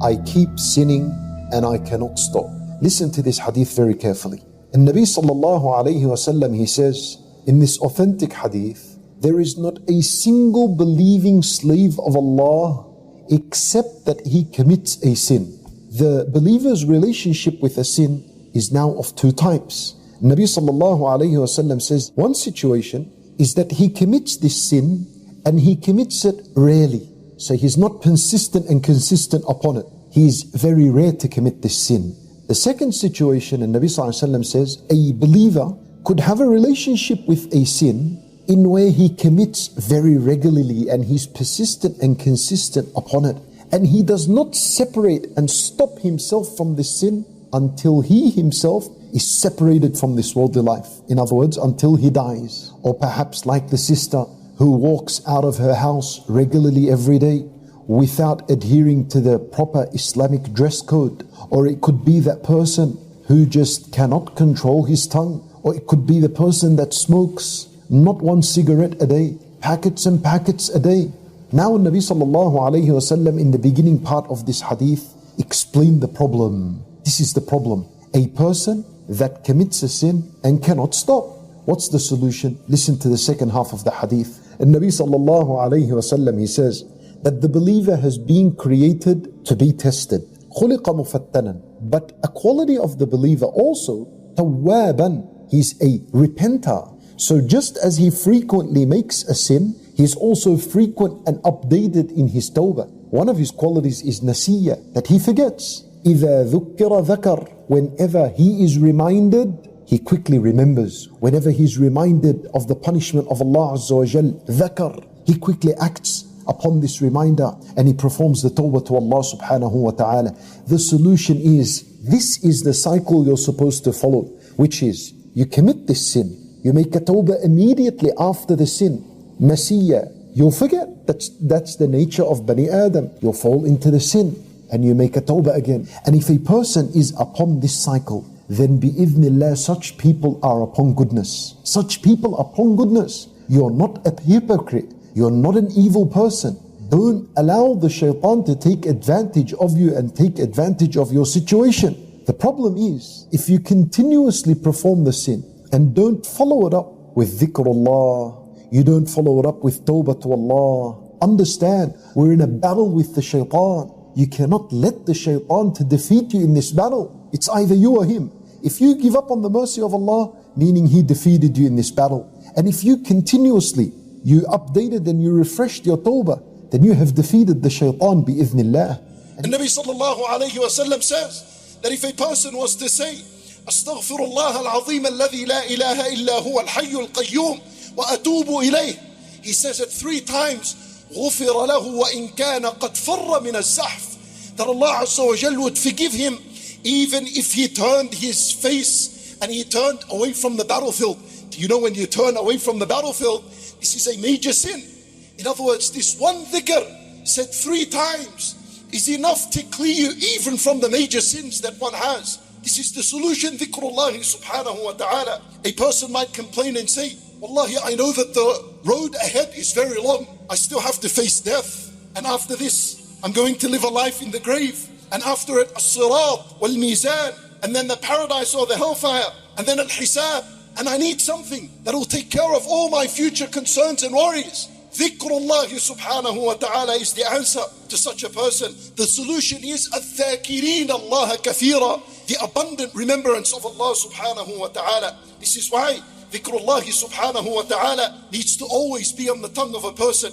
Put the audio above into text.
I keep sinning and I cannot stop. Listen to this hadith very carefully. And Nabi sallallahu alayhi wasallam, he says, in this authentic hadith, there is not a single believing slave of Allah except that he commits a sin. The believer's relationship with a sin is now of two types. Nabi sallallahu alayhi wasallam says, one situation is that he commits this sin and he commits it rarely. So he's not consistent and consistent upon it. He is very rare to commit this sin. The second situation, and Nabi sallallahu alayhi wasallam says, a believer could have a relationship with a sin in where he commits very regularly and he's persistent and consistent upon it. And he does not separate and stop himself from this sin until he himself is separated from this worldly life. In other words, until he dies. Or perhaps like the sister who walks out of her house regularly every day without adhering to the proper Islamic dress code. Or it could be that person who just cannot control his tongue. Or it could be the person that smokes not one cigarette a day, packets and packets a day. Now Nabi sallallahu alayhi wasallam in the beginning part of this hadith explained the problem. This is the problem. A person that commits a sin and cannot stop. What's the solution? Listen to the second half of the hadith. And Nabi sallallahu alayhi wasallam, he says that the believer has been created to be tested. خُلِقَ مُفَتَّنًا. But a quality of the believer also, tawwaban, he's a repenter. So just as he frequently makes a sin, he's also frequent and updated in his tawbah. One of his qualities is nasiyya, that he forgets. إِذَا ذُكِّرَ ذَكَرَ. Whenever he is reminded, he quickly remembers. Whenever he's reminded of the punishment of Allah Azza wa Jal, ذَكَرَ. He quickly acts upon this reminder and he performs the tawbah to Allah subhanahu wa ta'ala. The solution is, this is the cycle you're supposed to follow, which is, you commit this sin, you make a tawbah immediately after the sin. Nasiyya, you'll forget. That's the nature of Bani Adam. You'll fall into the sin and you make a tawbah again. And if a person is upon this cycle, then bi'idhnillah, such people are upon goodness. Such people are upon goodness. You're not a hypocrite. You're not an evil person. Don't allow the shaitan to take advantage of you and take advantage of your situation. The problem is, if you continuously perform the sin and don't follow it up with dhikrullah, you don't follow it up with tawbah to Allah, understand, we're in a battle with the shaitan. You cannot let the shaitan to defeat you in this battle. It's either you or him. If you give up on the mercy of Allah, meaning he defeated you in this battle. And if you continuously, you updated and you refreshed your tawbah, then you have defeated the shaitan bi'idhnillah. And Nabi sallallahu alayhi wa sallam says that if a person was to say, أستغفر الله العظيم الذي لا إله إلا هو الحي القيوم وأتوب إليه, he says it 3 times, غفر له وإن كان قد فر من الزحف, that Allah Azza wa Jal would forgive him even if he turned his face and he turned away from the battlefield. Do you know when you turn away from the battlefield, this is a major sin. In other words, this one dhikr said 3 times is enough to clear you even from the major sins that one has. This is the solution, dhikrullah subhanahu wa ta'ala. A person might complain and say, Wallahi, I know that the road ahead is very long. I still have to face death. And after this, I'm going to live a life in the grave. And after it, as-sirat wal-mizan. And then the paradise or the hellfire. And then al-hisab. And I need something that will take care of all my future concerns and worries. Dhikrullah subhanahu wa ta'ala is the answer to such a person. The solution is الذاكرين الله كثيرا, the abundant remembrance of Allah subhanahu wa ta'ala. This is why dhikrullah subhanahu wa ta'ala needs to always be on the tongue of a person.